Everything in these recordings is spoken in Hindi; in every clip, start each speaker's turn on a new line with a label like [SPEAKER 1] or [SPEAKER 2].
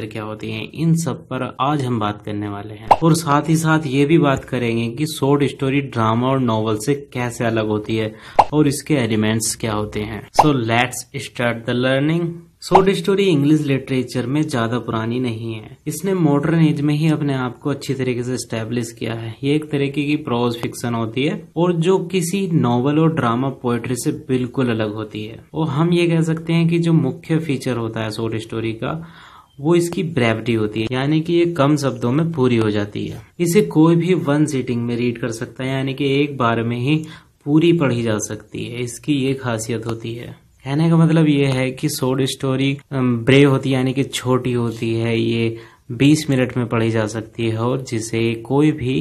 [SPEAKER 1] क्या होती हैं, इन सब पर आज हम बात करने वाले हैं। और साथ ही साथ ये भी बात करेंगे कि शॉर्ट स्टोरी ड्रामा और नॉवल से कैसे अलग होती है और इसके एलिमेंट्स क्या होते हैं। So let's start the learning. Short story English literature में ज्यादा पुरानी नहीं है। इसने मॉडर्न एज में ही अपने आप को अच्छी तरीके से स्टैब्लिश किया है। ये एक तरीके की प्रोज फिक्शन होती है और जो किसी नॉवल और ड्रामा पोएट्री से बिल्कुल अलग होती है। और हम ये कह सकते हैं कि जो मुख्य फीचर होता है शॉर्ट स्टोरी का, वो इसकी ब्रेविटी होती है, यानी कि ये कम शब्दों में पूरी हो जाती है। इसे कोई भी वन सीटिंग में रीड कर सकता है, यानी कि एक बार में ही पूरी पढ़ी जा सकती है। इसकी ये खासियत होती है। कहने का मतलब ये है कि शॉर्ट स्टोरी ब्रेव होती है, यानी कि छोटी होती है। ये 20 मिनट में पढ़ी जा सकती है और जिसे कोई भी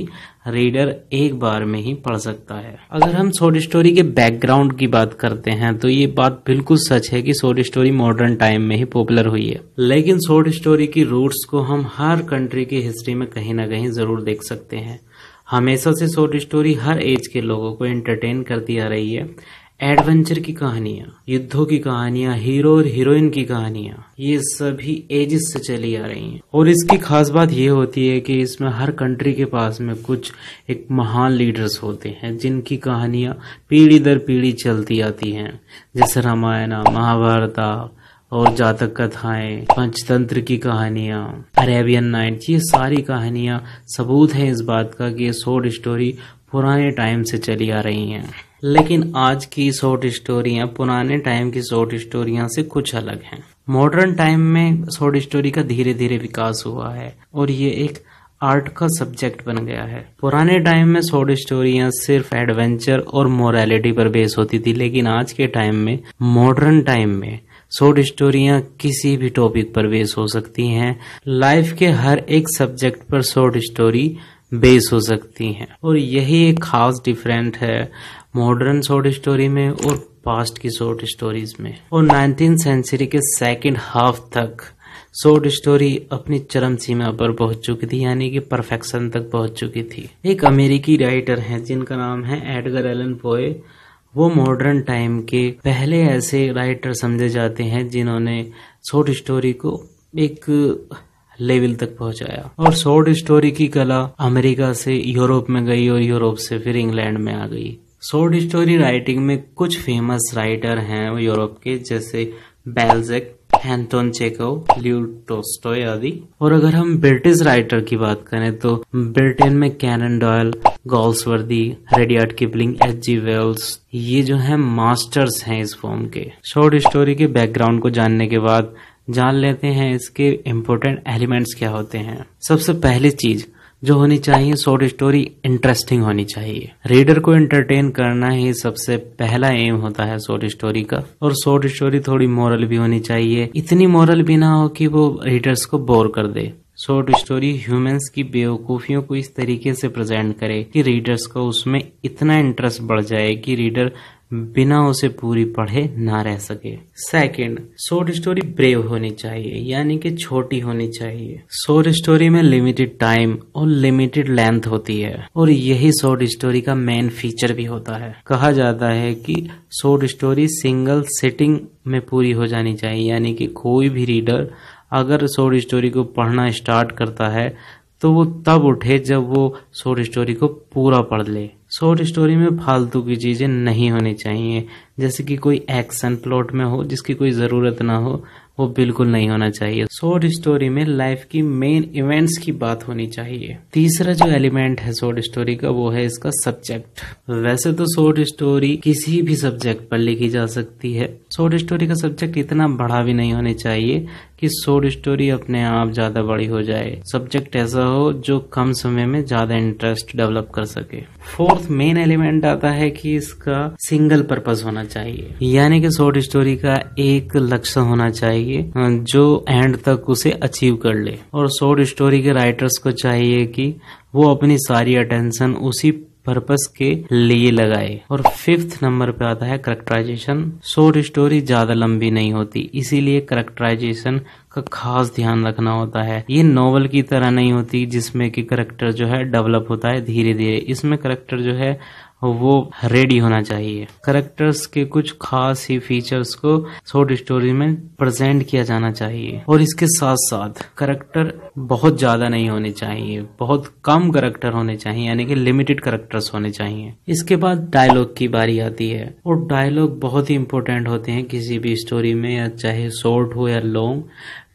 [SPEAKER 1] रीडर एक बार में ही पढ़ सकता है। अगर हम शॉर्ट स्टोरी के बैकग्राउंड की बात करते हैं तो ये बात बिल्कुल सच है कि शॉर्ट स्टोरी मॉडर्न टाइम में ही पॉपुलर हुई है। लेकिन शॉर्ट स्टोरी की रूट्स को हम हर कंट्री की हिस्ट्री में कहीं ना कहीं जरूर देख सकते हैं। हमेशा से शॉर्ट स्टोरी हर एज के लोगों को एंटरटेन करती आ रही है। एडवेंचर की कहानियां, युद्धों की कहानियां, हीरो और हीरोइन की कहानियां, ये सभी एजेस से चली आ रही हैं। और इसकी खास बात ये होती है कि इसमें हर कंट्री के पास में कुछ एक महान लीडर्स होते हैं जिनकी कहानियां पीढ़ी दर पीढ़ी चलती आती हैं, जैसे रामायण, महाभारत और जातक कथाएं, पंचतंत्र की कहानियां, अरेबियन नाइट्स। ये सारी कहानियां सबूत है इस बात का कि ये शॉर्ट स्टोरी पुराने टाइम से चली आ रही हैं। लेकिन आज की शॉर्ट स्टोरियां पुराने टाइम की शॉर्ट स्टोरियां से कुछ अलग हैं। मॉडर्न टाइम में शॉर्ट स्टोरी का धीरे धीरे विकास हुआ है और ये एक आर्ट का सब्जेक्ट बन गया है। पुराने टाइम में शॉर्ट स्टोरियां सिर्फ एडवेंचर और मोरालिटी पर बेस होती थी, लेकिन आज के टाइम में, मॉडर्न टाइम में, शॉर्ट स्टोरियां किसी भी टॉपिक पर बेस हो सकती हैं। लाइफ के हर एक सब्जेक्ट पर शॉर्ट स्टोरी बेस हो सकती हैं और यही एक खास डिफरेंट है मॉडर्न शॉर्ट स्टोरी में और पास्ट की शॉर्ट स्टोरीज में। और 19th सेंचुरी के सेकंड हाफ तक शॉर्ट स्टोरी अपनी चरम सीमा पर पहुंच चुकी थी, यानी कि परफेक्शन तक पहुंच चुकी थी। एक अमेरिकी राइटर हैं जिनका नाम है एडगर एलन पोए। वो मॉडर्न टाइम के पहले ऐसे राइटर समझे जाते हैं जिन्होंने शॉर्ट स्टोरी को एक लेवल तक पहुंचाया। और शॉर्ट स्टोरी की कला अमेरिका से यूरोप में गई और यूरोप से फिर इंग्लैंड में आ गई। शॉर्ट स्टोरी राइटिंग में कुछ फेमस राइटर हैं यूरोप के, जैसे बेल्जेक, एंटोन चेखव, लियो टॉल्स्टॉय आदि। और अगर हम ब्रिटिश राइटर की बात करें तो ब्रिटेन में Conan Doyle, Galsworthy, Rudyard Kipling, H G. Wells, ये जो है मास्टर्स हैं इस फॉर्म के। शॉर्ट स्टोरी के बैकग्राउंड को जानने के बाद जान लेते हैं इसके इम्पोर्टेंट एलिमेंट्स क्या होते हैं। सबसे पहली चीज जो होनी चाहिए, शॉर्ट स्टोरी इंटरेस्टिंग होनी चाहिए। रीडर को एंटरटेन करना ही सबसे पहला एम होता है शॉर्ट स्टोरी का। और शॉर्ट स्टोरी थोड़ी मोरल भी होनी चाहिए, इतनी मोरल भी ना हो कि वो रीडर्स को बोर कर दे। शॉर्ट स्टोरी ह्यूमंस की बेवकूफियों को इस तरीके से प्रेजेंट करे कि रीडर्स को उसमें इतना इंटरेस्ट बढ़ जाए कि रीडर बिना उसे पूरी पढ़े ना रह सके। सेकंड, शॉर्ट स्टोरी ब्रेव होनी चाहिए, यानी कि छोटी होनी चाहिए। शॉर्ट स्टोरी में लिमिटेड टाइम और लिमिटेड लेंथ होती है और यही शॉर्ट स्टोरी का मेन फीचर भी होता है। कहा जाता है कि शॉर्ट स्टोरी सिंगल सिटिंग में पूरी हो जानी चाहिए, यानी कि कोई भी रीडर अगर शॉर्ट स्टोरी को पढ़ना स्टार्ट करता है तो वो तब उठे जब वो शॉर्ट स्टोरी को पूरा पढ़ ले। शॉर्ट स्टोरी में फालतू की चीजें नहीं होनी चाहिए, जैसे कि कोई एक्शन प्लॉट में हो जिसकी कोई जरूरत ना हो, वो बिल्कुल नहीं होना चाहिए। शॉर्ट स्टोरी में लाइफ की मेन इवेंट्स की बात होनी चाहिए। तीसरा जो एलिमेंट है शॉर्ट स्टोरी का, वो है इसका सब्जेक्ट। वैसे तो शॉर्ट स्टोरी किसी भी सब्जेक्ट पर लिखी जा सकती है। शॉर्ट स्टोरी का सब्जेक्ट इतना बड़ा भी नहीं होना चाहिए कि शॉर्ट स्टोरी अपने आप ज्यादा बड़ी हो जाए। सब्जेक्ट ऐसा हो जो कम समय में ज्यादा इंटरेस्ट डेवलप कर सके। फोर्थ मेन एलिमेंट आता है कि इसका सिंगल पर्पस होना चाहिए, यानी कि शॉर्ट स्टोरी का एक लक्ष्य होना चाहिए जो एंड तक उसे अचीव कर ले। और शॉर्ट स्टोरी के राइटर्स को चाहिए कि वो अपनी सारी अटेंशन उसी पर्पस के लिए लगाए। और फिफ्थ नंबर पे आता है करेक्टराइजेशन। शॉर्ट स्टोरी ज्यादा लंबी नहीं होती, इसीलिए करेक्टराइजेशन का खास ध्यान रखना होता है। ये नॉवल की तरह नहीं होती जिसमें कि करेक्टर जो है डेवलप होता है धीरे धीरे। इसमें करेक्टर जो है वो रेडी होना चाहिए। करेक्टर्स के कुछ खास ही फीचर्स को शॉर्ट स्टोरी में प्रेजेंट किया जाना चाहिए और इसके साथ साथ करेक्टर बहुत ज्यादा नहीं होने चाहिए, बहुत कम करेक्टर होने चाहिए, यानी कि लिमिटेड करेक्टर्स होने चाहिए। इसके बाद डायलॉग की बारी आती है और डायलॉग बहुत ही इंपॉर्टेंट होते हैं किसी भी स्टोरी में, या चाहे शॉर्ट हो या लॉन्ग।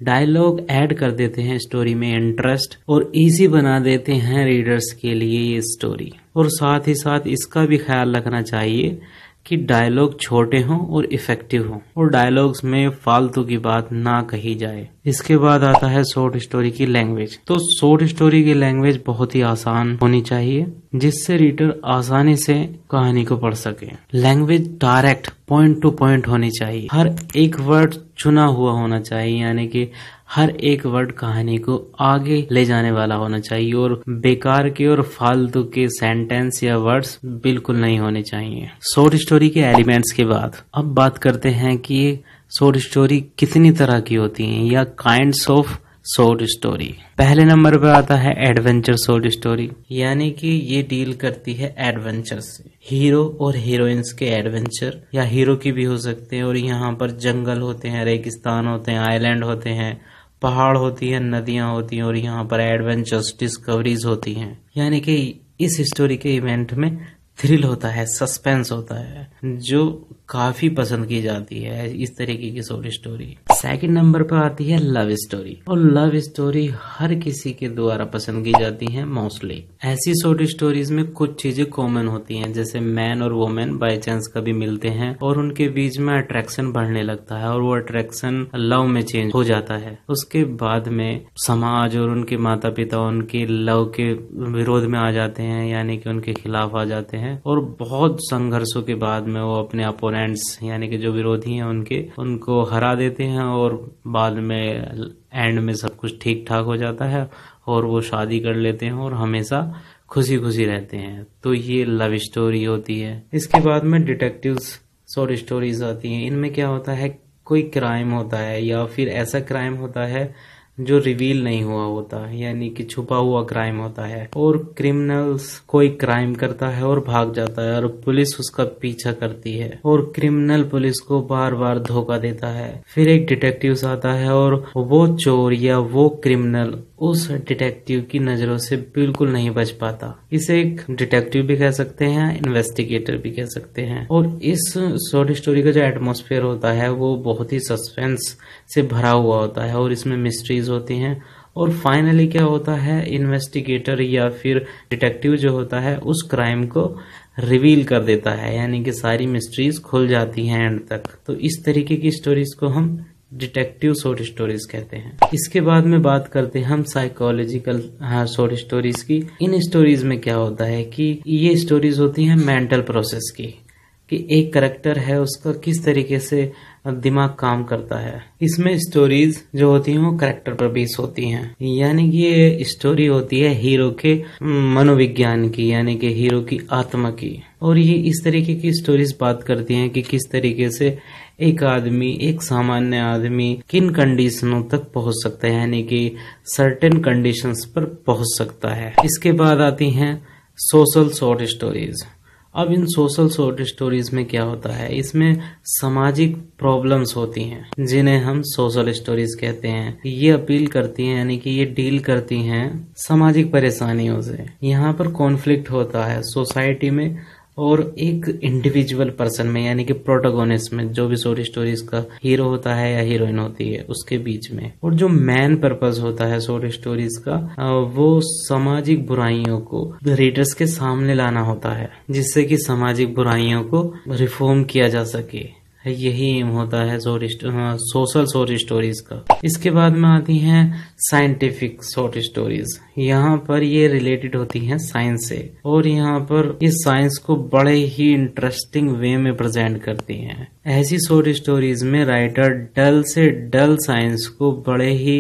[SPEAKER 1] डायलॉग ऐड कर देते हैं स्टोरी में इंटरेस्ट और इजी बना देते हैं रीडर्स के लिए ये स्टोरी। और साथ ही साथ इसका भी ख्याल रखना चाहिए कि डायलॉग छोटे हों और इफेक्टिव हों और डायलॉग्स में फालतू की बात ना कही जाए। इसके बाद आता है शॉर्ट स्टोरी की लैंग्वेज। तो शॉर्ट स्टोरी की लैंग्वेज बहुत ही आसान होनी चाहिए जिससे रीडर आसानी से कहानी को पढ़ सके। Language direct point two point होनी चाहिए। हर एक वर्ड चुना हुआ होना चाहिए, यानी कि हर एक वर्ड कहानी को आगे ले जाने वाला होना चाहिए और बेकार के और फालतू के सेंटेंस या वर्ड्स बिल्कुल नहीं होने चाहिए। शॉर्ट स्टोरी के एलिमेंट्स के बाद अब बात करते हैं कि शॉर्ट स्टोरी कितनी तरह की होती हैं या काइंड्स ऑफ शॉर्ट स्टोरी। पहले नंबर पर आता है एडवेंचर शॉर्ट स्टोरी, यानी कि ये डील करती है एडवेंचर से। हीरो और हीरोइंस के एडवेंचर, या हीरो की भी हो सकते हैं, और यहाँ पर जंगल होते हैं, रेगिस्तान होते हैं, आइलैंड होते हैं, पहाड़ होती है, नदियां होती हैं और यहाँ पर एडवेंचर्स डिस्कवरीज होती हैं। यानी कि इस स्टोरी के इवेंट में थ्रिल होता है, सस्पेंस होता है, जो काफी पसंद की जाती है इस तरीके की शॉर्ट स्टोरी। सेकंड नंबर पर आती है लव स्टोरी, और लव स्टोरी हर किसी के द्वारा पसंद की जाती है मोस्टली। ऐसी शॉर्ट स्टोरीज में कुछ चीजें कॉमन होती हैं, जैसे मैन और वुमेन बाय चांस कभी मिलते हैं और उनके बीच में अट्रैक्शन बढ़ने लगता है और वो अट्रैक्शन लव में चेंज हो जाता है। उसके बाद में समाज और उनके माता पिता उनके लव के विरोध में आ जाते हैं, यानी कि उनके खिलाफ आ जाते हैं, और बहुत संघर्षों के बाद में वो अपने अपोनेंट्स यानी कि जो विरोधी हैं उनको हरा देते हैं और बाद में एंड में सब कुछ ठीक ठाक हो जाता है और वो शादी कर लेते हैं और हमेशा खुशी खुशी रहते हैं। तो ये लव स्टोरी होती है। इसके बाद में डिटेक्टिव्स शॉर्ट स्टोरीज आती हैं। इनमें क्या होता है, कोई क्राइम होता है या फिर ऐसा क्राइम होता है जो रिवील नहीं हुआ होता, यानी कि छुपा हुआ क्राइम होता है, और क्रिमिनल्स कोई क्राइम करता है और भाग जाता है और पुलिस उसका पीछा करती है और क्रिमिनल पुलिस को बार बार धोखा देता है। फिर एक डिटेक्टिव आता है और वो चोर या वो क्रिमिनल उस डिटेक्टिव की नजरों से बिल्कुल नहीं बच पाता। इसे एक डिटेक्टिव भी कह सकते हैं, इन्वेस्टिगेटर भी कह सकते हैं। और इस शॉर्ट स्टोरी का जो एटमॉस्फेयर होता है वो बहुत ही सस्पेंस से भरा हुआ होता है और इसमें मिस्ट्रीज होती हैं। और फाइनली क्या होता है, इन्वेस्टिगेटर या फिर डिटेक्टिव जो होता है उस क्राइम को रिवील कर देता है, यानी कि सारी मिस्ट्रीज खुल जाती हैं एंड तक। तो इस तरीके की स्टोरीज को हम डिटेक्टिव शॉर्ट स्टोरीज कहते हैं। इसके बाद में बात करते हैं हम साइकोलॉजिकल शॉर्ट स्टोरीज की। इन स्टोरीज में क्या होता है कि ये स्टोरीज होती हैं मेंटल प्रोसेस की, कि एक करेक्टर है उसका किस तरीके से दिमाग काम करता है। इसमें स्टोरीज जो होती हैं वो करेक्टर पर बेस होती हैं, यानी कि ये स्टोरी होती है हीरो के मनोविज्ञान की, यानी कि हीरो की आत्मा की। और ये इस तरीके की स्टोरीज बात करती हैं कि किस तरीके से एक आदमी, एक सामान्य आदमी किन कंडीशनों तक पहुंच सकता है, यानी कि सर्टेन कंडीशंस पर पहुंच सकता है। इसके बाद आती हैं सोशल शॉर्ट स्टोरीज। अब इन सोशल शॉर्ट स्टोरीज में क्या होता है, इसमें सामाजिक प्रॉब्लम्स होती हैं जिन्हें हम सोशल स्टोरीज कहते हैं। ये अपील करती हैं, यानी कि ये डील करती हैं सामाजिक परेशानियों से। यहाँ पर कॉन्फ्लिक्ट होता है सोसाइटी में और एक इंडिविजुअल पर्सन में, यानी कि प्रोटोगोनिस्ट में, जो भी शॉर्ट स्टोरीज का हीरो होता है या हीरोइन होती है उसके बीच में। और जो मेन पर्पस होता है शॉर्ट स्टोरीज का, वो सामाजिक बुराइयों को रीडर्स के सामने लाना होता है, जिससे कि सामाजिक बुराइयों को रिफॉर्म किया जा सके। यही एम होता है सोशल शॉर्ट स्टोरीज का। इसके बाद में आती हैं साइंटिफिक शॉर्ट स्टोरीज। यहाँ पर ये रिलेटेड होती हैं साइंस से, और यहाँ पर इस साइंस को बड़े ही इंटरेस्टिंग वे में प्रेजेंट करती हैं। ऐसी शॉर्ट स्टोरीज में राइटर डल से डल साइंस को बड़े ही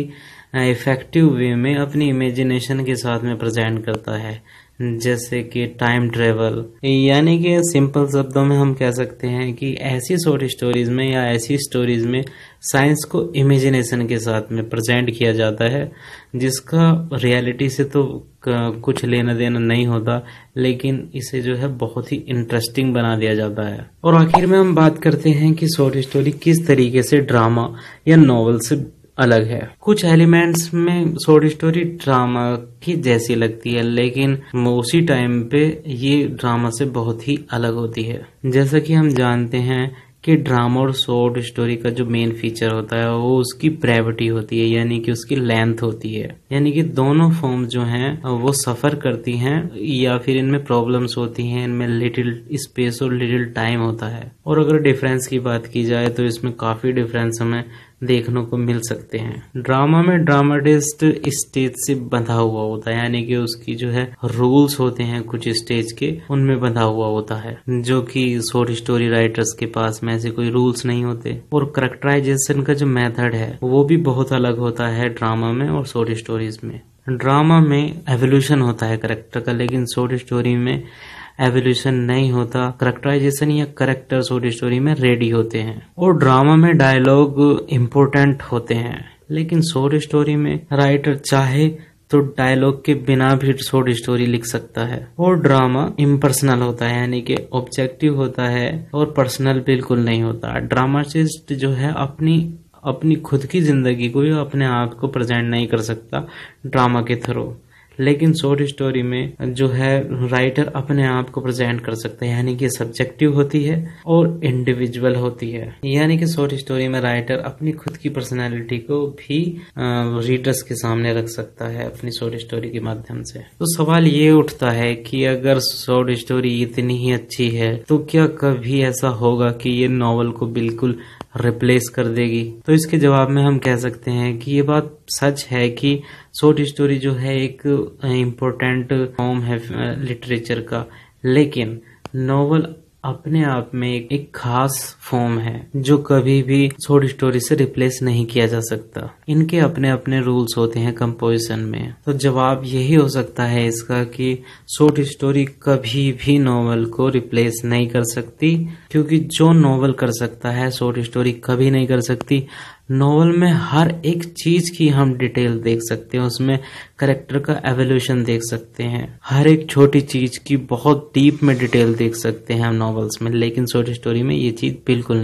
[SPEAKER 1] इफेक्टिव वे में अपनी इमेजिनेशन के साथ में प्रेजेंट करता है, जैसे कि टाइम ट्रेवल, यानी कि सिंपल शब्दों में हम कह सकते हैं कि ऐसी शॉर्ट स्टोरीज में या ऐसी स्टोरीज में साइंस को इमेजिनेशन के साथ में प्रेजेंट किया जाता है, जिसका रियलिटी से तो कुछ लेना देना नहीं होता, लेकिन इसे जो है बहुत ही इंटरेस्टिंग बना दिया जाता है। और आखिर में हम बात करते हैं कि शॉर्ट स्टोरी किस तरीके से ड्रामा या नॉवल से अलग है। कुछ एलिमेंट्स में शॉर्ट स्टोरी ड्रामा की जैसी लगती है, लेकिन उसी टाइम पे ये ड्रामा से बहुत ही अलग होती है। जैसा कि हम जानते हैं कि ड्रामा और शॉर्ट स्टोरी का जो मेन फीचर होता है वो उसकी ब्रेविटी होती है, यानी कि उसकी लेंथ होती है। यानी कि दोनों फॉर्म जो हैं वो सफर करती हैं या फिर इनमें प्रॉब्लम्स होती हैं, इनमें लिटिल स्पेस और लिटिल टाइम होता है। और अगर डिफरेंस की बात की जाए तो इसमें काफी डिफरेंस हमें देखने को मिल सकते हैं। ड्रामा में ड्रामाटिस्ट स्टेज से बंधा हुआ होता है, यानी कि उसकी जो है रूल्स होते हैं कुछ स्टेज के, उनमें बंधा हुआ होता है, जो कि शॉर्ट स्टोरी राइटर्स के पास में ऐसे कोई रूल्स नहीं होते। और कैरेक्टराइजेशन का जो मेथड है वो भी बहुत अलग होता है ड्रामा में और शॉर्ट स्टोरीज में। ड्रामा में एवोल्यूशन होता है कैरेक्टर का, लेकिन शॉर्ट स्टोरी में एवोल्यूशन नहीं होता। कैरेक्टराइजेशन या कैरेक्टर शॉर्ट स्टोरी में रेडी होते हैं। और ड्रामा में डायलॉग इम्पोर्टेंट होते हैं, लेकिन शॉर्ट स्टोरी में राइटर चाहे तो डायलॉग के बिना भी शॉर्ट स्टोरी लिख सकता है। और ड्रामा इम्पर्सनल होता है, यानी कि ऑब्जेक्टिव होता है और पर्सनल बिल्कुल नहीं होता। ड्रामाटिस्ट जो है अपनी खुद की जिंदगी को या अपने आप को प्रेजेंट नहीं कर सकता ड्रामा के थ्रू, लेकिन शॉर्ट स्टोरी में जो है राइटर अपने आप को प्रेजेंट कर सकता है, यानी कि सब्जेक्टिव होती है और इंडिविजुअल होती है। यानी कि शॉर्ट स्टोरी में राइटर अपनी खुद की पर्सनालिटी को भी रीडर्स के सामने रख सकता है अपनी शॉर्ट स्टोरी के माध्यम से। तो सवाल ये उठता है कि अगर शॉर्ट स्टोरी इतनी ही अच्छी है तो क्या कभी ऐसा होगा कि ये नॉवल को बिल्कुल रिप्लेस कर देगी? तो इसके जवाब में हम कह सकते हैं कि ये बात सच है कि शॉर्ट स्टोरी जो है एक इम्पोर्टेंट फॉर्म है लिटरेचर का, लेकिन नॉवल अपने आप में एक खास फॉर्म है जो कभी भी शॉर्ट स्टोरी से रिप्लेस नहीं किया जा सकता। इनके अपने अपने रूल्स होते हैं कंपोजिशन में। तो जवाब यही हो सकता है इसका कि शॉर्ट स्टोरी कभी भी नॉवल को रिप्लेस नहीं कर सकती, क्योंकि जो नॉवल कर सकता है शॉर्ट स्टोरी कभी नहीं कर सकती। नॉवल में हर एक चीज की हम डिटेल देख सकते हैं, उसमें कैरेक्टर का एवोल्यूशन देख सकते हैं, हर एक छोटी चीज की बहुत डीप में डिटेल देख सकते हैं हम नॉवेल्स में, लेकिन शॉर्ट स्टोरी में ये चीज बिल्कुल नहीं।